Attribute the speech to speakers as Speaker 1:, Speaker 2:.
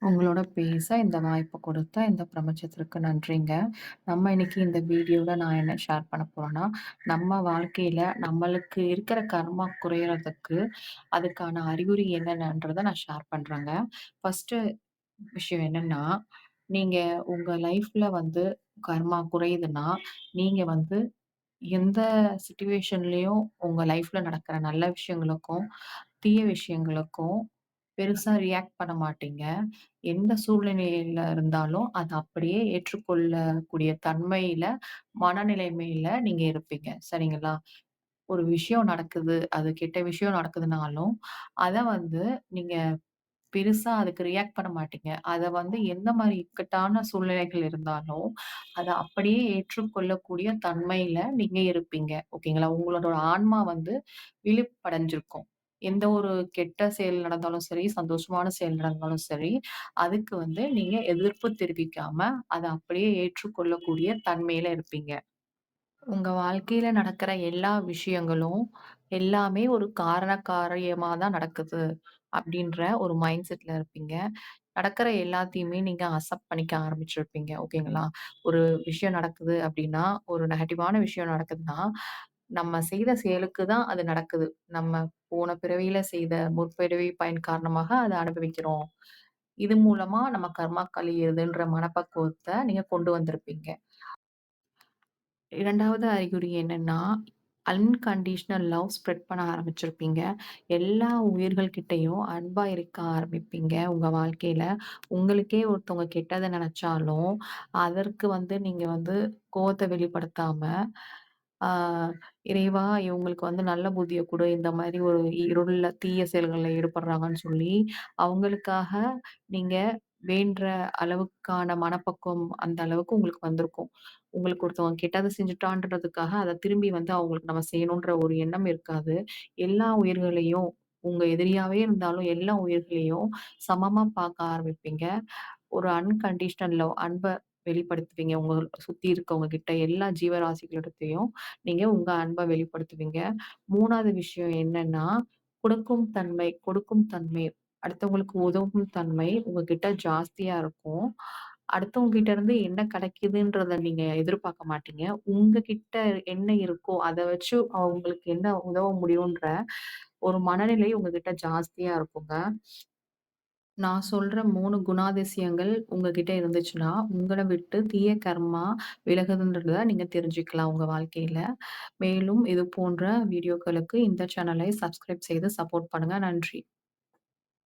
Speaker 1: உங்களோட பேச இந்த வாய்ப்பு கொடுத்த இந்த பிரபஞ்சத்திற்கு நன்றிங்க. நம்ம இன்னைக்கு இந்த வீடியோல நான் என்ன ஷேர் பண்ண போறேன்னா, நம்ம வாழ்க்கையில நம்மளுக்கு இருக்கிற கர்மா குறையறதுக்கு அதுக்கான அறிகுறி என்னென்னன்றத நான் ஷேர் பண்றேங்க. ஃபர்ஸ்ட்டு விஷயம் என்னன்னா, நீங்க உங்க லைஃப்ல வந்து கர்மா குறையுதுன்னா, நீங்க வந்து எந்த சிச்சுவேஷன்லயும் உங்க லைஃப்ல நடக்கிற நல்ல விஷயங்களுக்கும், தீய விஷயங்களுக்கும் பெருசா ரியாக்ட் பண்ண மாட்டீங்க. எந்த சூழ்நிலையில இருந்தாலும், அத அப்படியே ஏற்றுக்கொள்ளக்கூடிய தன்மையில, மனநிலைமையில நீங்க இருப்பீங்க. சரிங்களா? ஒரு விஷயம் நடக்குது, அது கெட்ட விஷயம் நடக்குதுனாலும், அத வந்து நீங்க பெருசா அதுக்கு ரியாக்ட் பண்ண மாட்டீங்க. அத வந்து எந்த மாரி இக்கட்டான சூழ்நிலைகள் இருந்தாலும், அத அப்படியே ஏற்றுக்கொள்ளக்கூடிய தன்மையில நீங்க இருப்பீங்க. ஓகேங்களா? உங்களோட ஆன்மா வந்து விழிப்படைஞ்சிருக்கும். எந்த ஒரு கெட்ட செயல் நடந்தாலும் சரி, சந்தோஷமான செயல் நடந்தாலும் சரி, அதுக்கு வந்து நீங்க எதிர்ப்பு தெரிவிக்காம, அத அப்படியே ஏற்றுக்கொள்ளக்கூடிய தன்மையில இருப்பீங்க. உங்க வாழ்க்கையில நடக்கிற எல்லா விஷயங்களும், எல்லாமே ஒரு காரண காரியமா தான் நடக்குது. அப்டின்ற ஒரு மைண்ட் செட்ல இருப்பீங்க. நடக்கிற எல்லாத்தையுமே நீங்க அக்செப்ட் பண்ணிக்க ஆரம்பிச்சிருப்பீங்க. ஓகேங்களா? ஒரு விஷயம் நடக்குது அப்டின்னா, ஒரு நெகட்டிவான விஷயம் நடக்குதுன்னா, நம்ம செய்த செயலுக்கு தான் அது நடக்குது. நம்ம போன பிறவியில செய்த முற்பிறவி பயன் காரணமாக அத அனுபவிக்கிறோம். இது மூலமா நம்ம கர்மா கழியுதுன்ற மனப்பக்குவத்த நீங்க கொண்டு வந்திருப்பீங்க. 2வது அறிகுறி என்னன்னா, அன்கண்டிஷனல் லவ் ஸ்ப்ரெட் பண்ண ஆரம்பிச்சிருப்பீங்க. எல்லா உயிர்கள் கிட்டயும் அன்பா இருக்க ஆரம்பிப்பீங்க உங்க வாழ்க்கையில. உங்களுக்கே ஒருத்தவங்க கெட்டத நெனச்சாலும், அதற்கு வந்து நீங்க வந்து கோவத்த வெளிப்படுத்தாம, ஆ இறைவா இவங்களுக்கு வந்து நல்ல புத்திய குடு. இந்த மாரி ஒரு இருள்ல தீய செயல்கள்ல ஈடுபடுறாங்கன்னு சொல்லி, அவங்களுக்காக நீங்க வேண்ட்ற அளவுக்கான மனப்பக்குவம் அந்த அளவுக்கு உங்களுக்கு வந்திருக்கும். உங்களுக்கு ஒருத்தவங்க கெட்டத செஞ்சுட்டான்றதுக்காக, அத திரும்பி வந்து அவங்களுக்கு நம்ம செய்யணுன்ற ஒரு எண்ணம் இருக்காது. எல்லா உயிர்களையும் உங்க எதிரியாவே இருந்தாலும் எல்லா உயிர்களையும் சமமா பார்க்க ஆரம்பிப்பீங்க. ஒரு அன்கண்டிஷனல் லவ் அன்ப வெளிப்படுத்துவீங்க. உங்க சுத்தி இருக்கவங்க கிட்ட எல்லா ஜீவராசிகளிடத்தையும் நீங்க உங்க அன்ப வெளிப்படுத்துவீங்க. 3வது விஷயம் என்னன்னா, கொடுக்கும் தன்மை. அடுத்தவங்களுக்கு உதவும் தன்மை உங்ககிட்ட ஜாஸ்தியா இருக்கும். அடுத்தவங்க கிட்ட இருந்து என்ன கிடைக்குதுன்றத நீங்க எதிர்பார்க்க மாட்டீங்க. உங்க கிட்ட என்ன இருக்கோ, அத வச்சு அவங்களுக்கு என்ன உதவ முடியுன்ற ஒரு மனநிலை உங்ககிட்ட ஜாஸ்தியா இருக்குங்க. நான் சொல்ற 3 குணாதிசயங்கள் உங்ககிட்ட இருந்துச்சுன்னா, உங்கள விட்டு தீய கர்மா விலகுதுன்றத நீங்க தெரிஞ்சுக்கலாம் உங்க வாழ்க்கையில. மேலும் இது போன்ற வீடியோக்களுக்கு இந்த சேனலை சப்ஸ்கிரைப் செய்து சப்போர்ட் பண்ணுங்க. நன்றி.